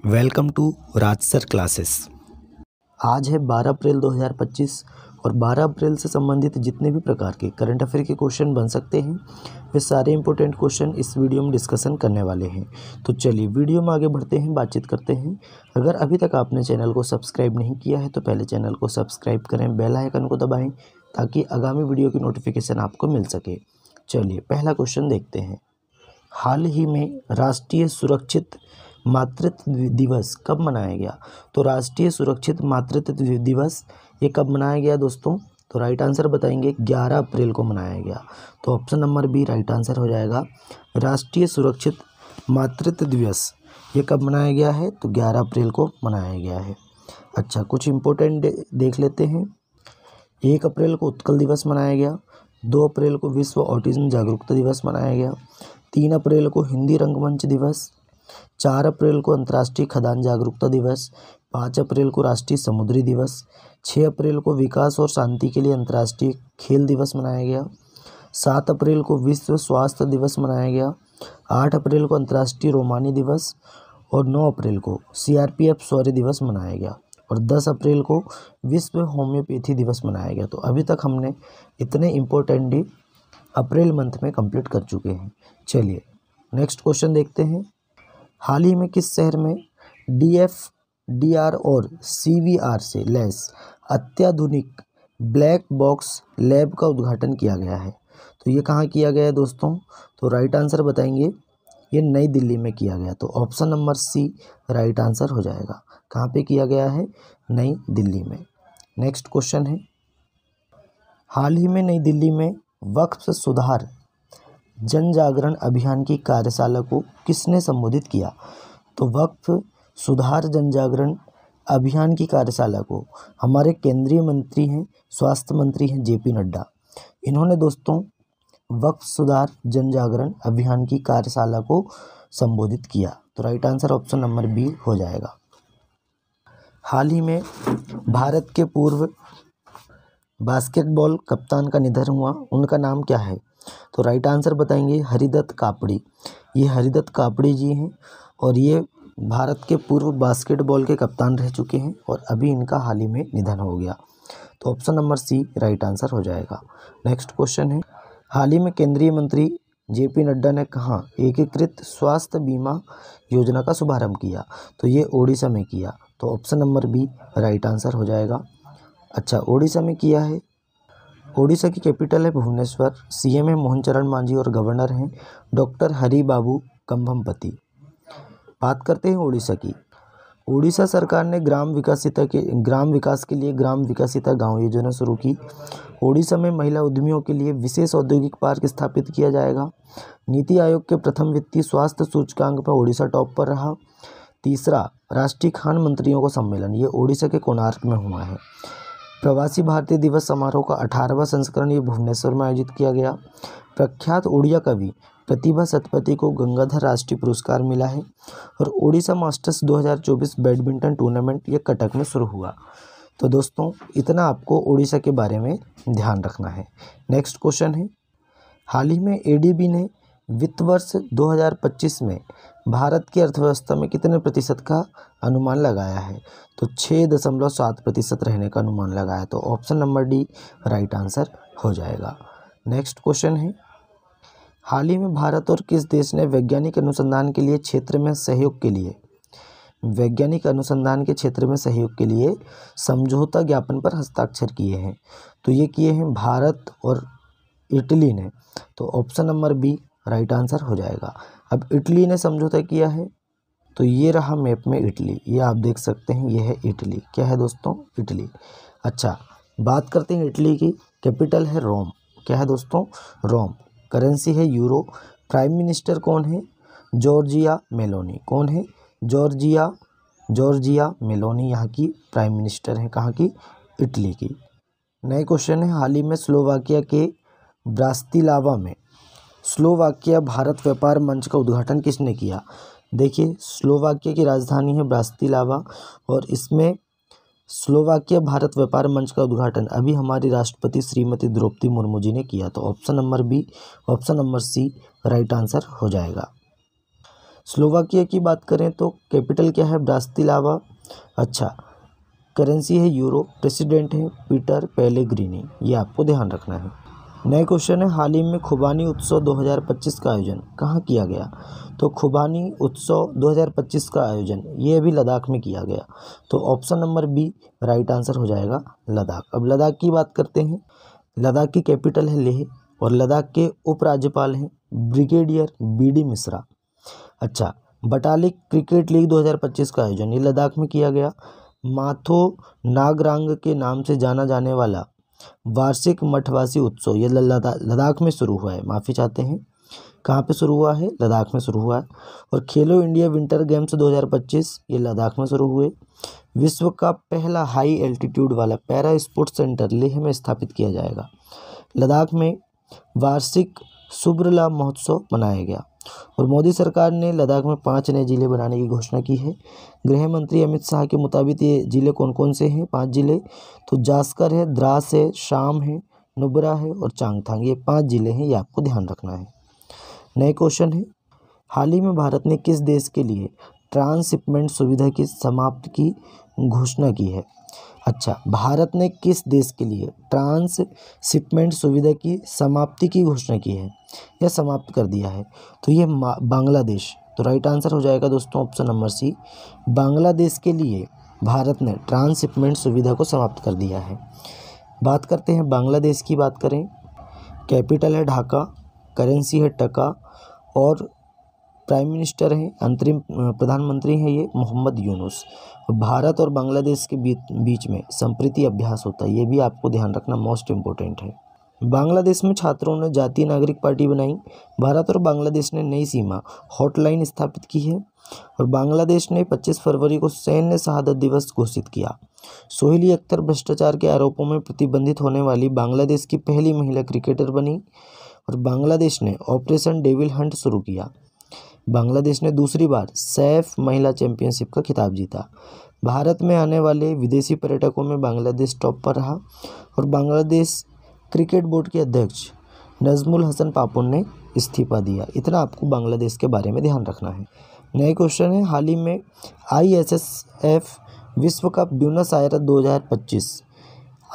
Welcome to Raj sir classes. आज है 12 अप्रैल 2025 और 12 अप्रैल से संबंधित जितने भी प्रकार के करंट अफेयर के क्वेश्चन बन सकते हैं वे सारे इंपॉर्टेंट क्वेश्चन इस वीडियो में डिस्कशन करने वाले हैं। तो चलिए वीडियो में आगे बढ़ते हैं, बातचीत करते हैं। अगर अभी तक आपने चैनल को सब्सक्राइब नहीं किया है तो पहले चैनल को सब्सक्राइब करें, बेल आइकन को दबाएँ ताकि आगामी वीडियो की नोटिफिकेशन आपको मिल सके। चलिए पहला क्वेश्चन देखते हैं। हाल ही में राष्ट्रीय सुरक्षित मातृत्व दिवस कब मनाया गया? तो राष्ट्रीय सुरक्षित मातृत्व दिवस ये कब मनाया गया दोस्तों? तो राइट आंसर बताएंगे 11 अप्रैल को मनाया गया। तो option number B right answer हो जाएगा। राष्ट्रीय सुरक्षित मातृत्व दिवस ये कब मनाया गया है? तो 11 अप्रैल को मनाया गया है। अच्छा, कुछ इम्पोर्टेंट देख लेते हैं। 1 अप्रैल को उत्कल दिवस मनाया गया। 2 अप्रैल को विश्व ऑटिज्म जागरूकता दिवस मनाया गया। 3 अप्रैल को हिंदी रंगमंच दिवस। 4 अप्रैल को अंतर्राष्ट्रीय खदान जागरूकता दिवस। 5 अप्रैल को राष्ट्रीय समुद्री दिवस। 6 अप्रैल को विकास और शांति के लिए अंतर्राष्ट्रीय खेल दिवस मनाया गया। 7 अप्रैल को विश्व स्वास्थ्य दिवस मनाया गया। 8 अप्रैल को अंतर्राष्ट्रीय रोमानी दिवस और 9 अप्रैल को CRPF शौर्य दिवस मनाया गया और 10 अप्रैल को विश्व होम्योपैथी दिवस मनाया गया। तो अभी तक हमने इतने इम्पोर्टेंट डे अप्रैल मंथ में कंप्लीट कर चुके हैं। चलिए नेक्स्ट क्वेश्चन देखते हैं। हाल ही में किस शहर में DFDR और CVR से लैस अत्याधुनिक ब्लैक बॉक्स लैब का उद्घाटन किया गया है? तो ये कहाँ किया गया है दोस्तों? तो राइट आंसर बताएंगे, ये नई दिल्ली में किया गया। तो option number C right answer हो जाएगा। कहाँ पे किया गया है? नई दिल्ली में। नेक्स्ट क्वेश्चन है। हाल ही में नई दिल्ली में वक्फ सुधार जन जागरण अभियान की कार्यशाला को किसने संबोधित किया? तो वक्फ सुधार जन जागरण अभियान की कार्यशाला को हमारे केंद्रीय मंत्री हैं, स्वास्थ्य मंत्री हैं JP नड्डा। इन्होंने दोस्तों वक्फ सुधार जन जागरण अभियान की कार्यशाला को संबोधित किया। तो right answer option number B हो जाएगा। हाल ही में भारत के पूर्व बास्केटबॉल कप्तान का निधन हुआ, उनका नाम क्या है? तो राइट आंसर बताएंगे हरिदत्त कापड़ी। ये हरिदत्त कापड़ी जी हैं और ये भारत के पूर्व बास्केटबॉल के कप्तान रह चुके हैं और अभी इनका हाल ही में निधन हो गया। तो option number C right answer हो जाएगा। नेक्स्ट क्वेश्चन है। हाल ही में केंद्रीय मंत्री JP नड्डा ने कहाँ एकीकृत स्वास्थ्य बीमा योजना का शुभारंभ किया? तो ये ओडिशा में किया। तो option number B right answer हो जाएगा। अच्छा, ओडिशा में किया है। ओडिशा की कैपिटल है भुवनेश्वर। CM है मोहन चरण मांझी और गवर्नर हैं डॉक्टर हरि बाबू कंभमपति। बात करते हैं ओडिशा की। ओडिशा सरकार ने ग्राम विकास के लिए ग्राम विकासिता गांव योजना शुरू की। ओडिशा में महिला उद्यमियों के लिए विशेष औद्योगिक पार्क स्थापित किया जाएगा। नीति आयोग के प्रथम वित्तीय स्वास्थ्य सूचकांक पर ओडिशा टॉप पर रहा। तीसरा राष्ट्रीय खान मंत्रियों का सम्मेलन ये ओडिशा के कोणार्क में हुआ है। प्रवासी भारतीय दिवस समारोह का 18वां संस्करण ये भुवनेश्वर में आयोजित किया गया। प्रख्यात उड़िया कवि प्रतिभा सतपथी को गंगाधर राष्ट्रीय पुरस्कार मिला है और ओडिशा मास्टर्स 2024 बैडमिंटन टूर्नामेंट ये कटक में शुरू हुआ। तो दोस्तों इतना आपको ओडिशा के बारे में ध्यान रखना है। नेक्स्ट क्वेश्चन है। हाल ही में ADB ने वित्त वर्ष 2025 में भारत की अर्थव्यवस्था में कितने प्रतिशत का अनुमान लगाया है? तो 6.7% रहने का अनुमान लगाया। तो option number D right answer हो जाएगा। नेक्स्ट क्वेश्चन है। हाल ही में भारत और किस देश ने वैज्ञानिक अनुसंधान के क्षेत्र में सहयोग के लिए समझौता ज्ञापन पर हस्ताक्षर किए हैं? तो ये किए हैं भारत और इटली ने। तो option number B right answer हो जाएगा। अब इटली ने समझौता किया है तो ये रहा मैप में इटली, ये आप देख सकते हैं, ये है इटली। क्या है दोस्तों? इटली। अच्छा, बात करते हैं इटली की। कैपिटल है रोम। क्या है दोस्तों? रोम। करेंसी है यूरो। प्राइम मिनिस्टर कौन है? Giorgia Meloni. कौन है? जॉर्जिया मेलोनी यहाँ की प्राइम मिनिस्टर है। कहाँ की? इटली की। नए क्वेश्चन है। हाल ही में स्लोवाकिया के ब्रातिस्लावा में स्लोवाकिया भारत व्यापार मंच का उद्घाटन किसने किया? देखिए, स्लोवाकिया की राजधानी है ब्रातिस्लावा और इसमें स्लोवाकिया भारत व्यापार मंच का उद्घाटन अभी हमारी राष्ट्रपति श्रीमती द्रौपदी मुर्मू जी ने किया। तो option number C right answer हो जाएगा। स्लोवाकिया की बात करें तो कैपिटल क्या है, ब्रातिस्लावा। अच्छा, करेंसी है यूरो, प्रेसिडेंट है पीटर पेलेग्रिनी, ये आपको ध्यान रखना है। नए क्वेश्चन है, हाल ही में खुबानी उत्सव 2025 का आयोजन कहाँ किया गया? तो खुबानी उत्सव 2025 का आयोजन ये भी लद्दाख में किया गया। तो option number B right answer हो जाएगा लद्दाख। अब लद्दाख की बात करते हैं। लद्दाख की कैपिटल है लेह और लद्दाख के उपराज्यपाल हैं ब्रिगेडियर BD मिश्रा। अच्छा, बटालिक क्रिकेट लीग 2025 का आयोजन ये लद्दाख में किया गया। माथो नागरांग के नाम से जाना जाने वाला वार्षिक मठवासी उत्सव ये लद्दाख में शुरू हुआ है, माफ़ी चाहते हैं, कहाँ पे शुरू हुआ है? लद्दाख में शुरू हुआ है। और खेलो इंडिया विंटर गेम्स 2025 ये लद्दाख में शुरू हुए। विश्व का पहला हाई एल्टीट्यूड वाला पैरा स्पोर्ट्स सेंटर लेह में स्थापित किया जाएगा। लद्दाख में वार्षिक सुब्रला महोत्सव मनाया गया। और मोदी सरकार ने लद्दाख में 5 नए जिले बनाने की घोषणा की है। गृह मंत्री अमित शाह के मुताबिक ये जिले कौन कौन से हैं? 5 जिले, तो जास्कर है, द्रास है, शाम है, नुब्रा है और चांगथांग, ये 5 जिले हैं, ये आपको ध्यान रखना है। नए क्वेश्चन है, हाल ही में भारत ने किस देश के लिए ट्रांसशिपमेंट सुविधा की समाप्ति की घोषणा की है? अच्छा, भारत ने किस देश के लिए ट्रांसशिपमेंट सुविधा की समाप्ति की घोषणा की है या समाप्त कर दिया है? तो ये बांग्लादेश। तो राइट आंसर हो जाएगा दोस्तों ऑप्शन नंबर सी, बांग्लादेश के लिए भारत ने ट्रांसशिपमेंट सुविधा को समाप्त कर दिया है। बात करते हैं बांग्लादेश की। बात करें, कैपिटल है ढाका, करेंसी है टका और प्राइम मिनिस्टर हैं, अंतरिम प्रधानमंत्री हैं ये मोहम्मद यूनुस। भारत और बांग्लादेश के बीच में संप्रीति अभ्यास होता है, ये भी आपको ध्यान रखना मोस्ट इम्पोर्टेंट है। बांग्लादेश में छात्रों ने जातीय नागरिक पार्टी बनाई। भारत और बांग्लादेश ने नई सीमा हॉटलाइन स्थापित की है। और बांग्लादेश ने 25 फरवरी को सैन्य शहादत दिवस घोषित किया। सोहेली अख्तर भ्रष्टाचार के आरोपों में प्रतिबंधित होने वाली बांग्लादेश की पहली महिला क्रिकेटर बनी। और बांग्लादेश ने ऑपरेशन डेविल हंट शुरू किया। बांग्लादेश ने दूसरी बार सैफ महिला चैंपियनशिप का खिताब जीता। भारत में आने वाले विदेशी पर्यटकों में बांग्लादेश टॉप पर रहा। और बांग्लादेश क्रिकेट बोर्ड के अध्यक्ष नजमुल हसन पापुन ने इस्तीफा दिया। इतना आपको बांग्लादेश के बारे में ध्यान रखना है। नए क्वेश्चन है, हाल ही में ISSF विश्व कप ब्यूनस आयर्स 2025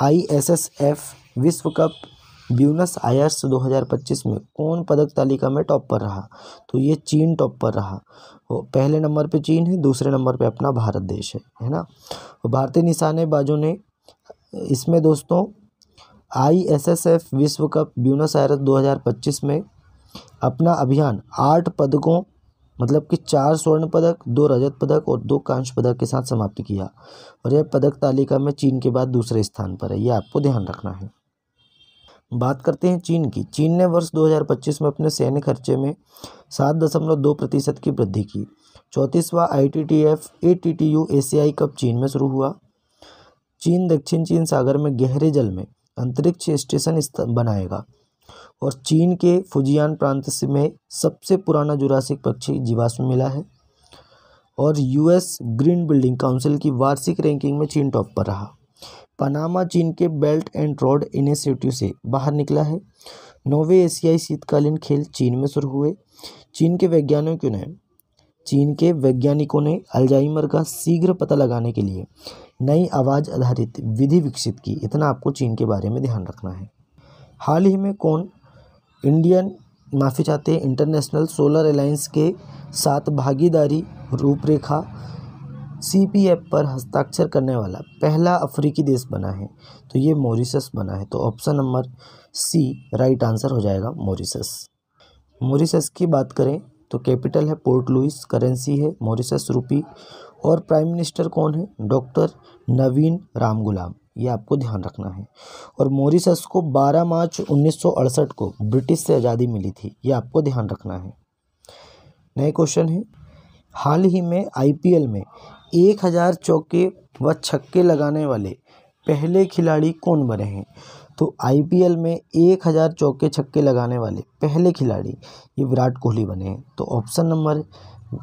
ISSF विश्व कप ब्यूनस आयर्स 2025 में कौन पदक तालिका में टॉप पर रहा? तो ये चीन टॉप पर रहा। वो पहले नंबर पे चीन है, दूसरे नंबर पे अपना भारत देश है ना। और भारतीय निशानेबाजों ने इसमें दोस्तों ISSF विश्व कप ब्यूनस आयर्स 2025 में अपना अभियान 8 पदकों मतलब कि 4 स्वर्ण पदक, 2 रजत पदक और 2 कांस्य पदक के साथ समाप्त किया। और यह पदक तालिका में चीन के बाद दूसरे स्थान पर है, ये आपको ध्यान रखना है। बात करते हैं चीन की। चीन ने वर्ष 2025 में अपने सैन्य खर्चे में 7.2% की वृद्धि की। 34वां ITTF ATTU एशियाई कप चीन में शुरू हुआ। चीन दक्षिण चीन सागर में गहरे जल में अंतरिक्ष स्टेशन बनाएगा। और चीन के फुजियान प्रांत में सबसे पुराना जुरासिक पक्षी जीवाश्म मिला है। और US ग्रीन बिल्डिंग काउंसिल की वार्षिक रैंकिंग में चीन टॉप पर रहा। पनामा चीन के बेल्ट एंड रोड इनिशिएटिव से बाहर निकला है। 9वें एशियाई शीतकालीन खेल चीन में शुरू हुए। चीन के वैज्ञानिकों ने अल्जाइमर का शीघ्र पता लगाने के लिए नई आवाज़ आधारित विधि विकसित की। इतना आपको चीन के बारे में ध्यान रखना है। हाल ही में कौन इंटरनेशनल सोलर अलायंस के साथ भागीदारी रूपरेखा CPF पर हस्ताक्षर करने वाला पहला अफ्रीकी देश बना है? तो ये मॉरिशस बना है। तो option number C right answer हो जाएगा मॉरिशस। मॉरिशस की बात करें तो कैपिटल है पोर्ट लुइस, करेंसी है मॉरिशस रुपी और प्राइम मिनिस्टर कौन है? डॉक्टर नवीन रामगुलाम, ये आपको ध्यान रखना है। और मॉरिशस को 12 मार्च 1968 को ब्रिटिश से आज़ादी मिली थी, ये आपको ध्यान रखना है। नए क्वेश्चन है, हाल ही में IPL में 1000 चौके व छक्के लगाने वाले पहले खिलाड़ी कौन बने हैं? तो IPL में 1000 चौके छक्के लगाने वाले पहले खिलाड़ी ये विराट कोहली बने हैं। तो option number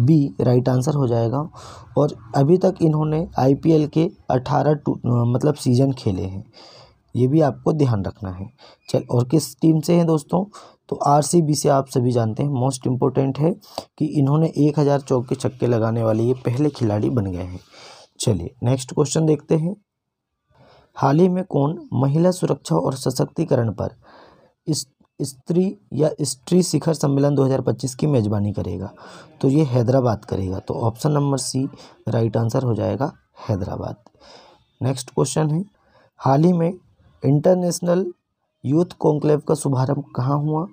B right answer हो जाएगा। और अभी तक इन्होंने IPL के 18 सीज़न खेले हैं, ये भी आपको ध्यान रखना है। और किस टीम से हैं दोस्तों? तो आरसीबी से आप सभी जानते हैं मोस्ट इम्पोर्टेंट है कि इन्होंने 1000 चौके छक्के लगाने वाले ये पहले खिलाड़ी बन गए हैं। चलिए नेक्स्ट क्वेश्चन देखते हैं। हाल ही में कौन महिला सुरक्षा और सशक्तिकरण पर स्त्री शिखर सम्मेलन 2025 की मेजबानी करेगा? तो ये हैदराबाद करेगा। तो option number C right answer हो जाएगा, हैदराबाद। नेक्स्ट क्वेश्चन है, हाल ही में इंटरनेशनल यूथ कॉन्क्लेव का शुभारंभ कहाँ हुआ?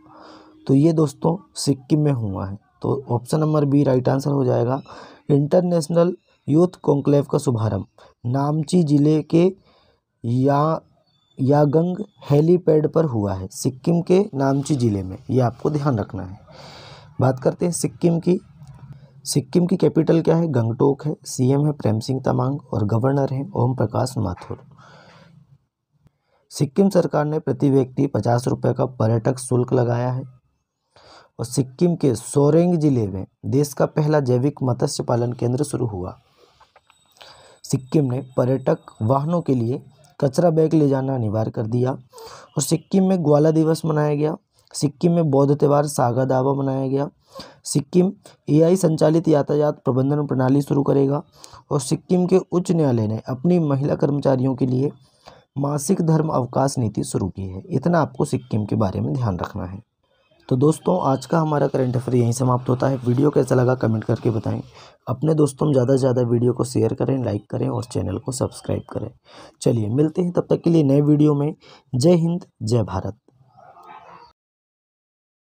तो ये दोस्तों सिक्किम में हुआ है। तो option number B right answer हो जाएगा। इंटरनेशनल यूथ कॉन्क्लेव का शुभारंभ नामची जिले के यागंग हेलीपैड पर हुआ है, सिक्किम के नामची जिले में। ये आपको ध्यान रखना है। बात करते हैं सिक्किम की। सिक्किम की कैपिटल क्या है? गंगटोक है। सीएम है प्रेम सिंह तमांग और गवर्नर है ओम प्रकाश माथुर। सिक्किम सरकार ने प्रति व्यक्ति 50 रुपये का पर्यटक शुल्क लगाया है। और सिक्किम के सोरेंग जिले में देश का पहला जैविक मत्स्य पालन केंद्र शुरू हुआ। सिक्किम ने पर्यटक वाहनों के लिए कचरा बैग ले जाना अनिवार्य कर दिया। और सिक्किम में ग्वाला दिवस मनाया गया। सिक्किम में बौद्ध त्यौहार सागा दावा मनाया गया। सिक्किम एआई संचालित यातायात प्रबंधन प्रणाली शुरू करेगा। और सिक्किम के उच्च न्यायालय ने अपनी महिला कर्मचारियों के लिए मासिक धर्म अवकाश नीति शुरू की है। इतना आपको सिक्किम के बारे में ध्यान रखना है। तो दोस्तों आज का हमारा करंट अफेयर यहीं समाप्त होता है। वीडियो कैसा लगा कमेंट करके बताएं। अपने दोस्तों में ज़्यादा से ज़्यादा वीडियो को शेयर करें, लाइक करें और चैनल को सब्सक्राइब करें। चलिए मिलते हैं तब तक के लिए नए वीडियो में। जय हिंद, जय भारत।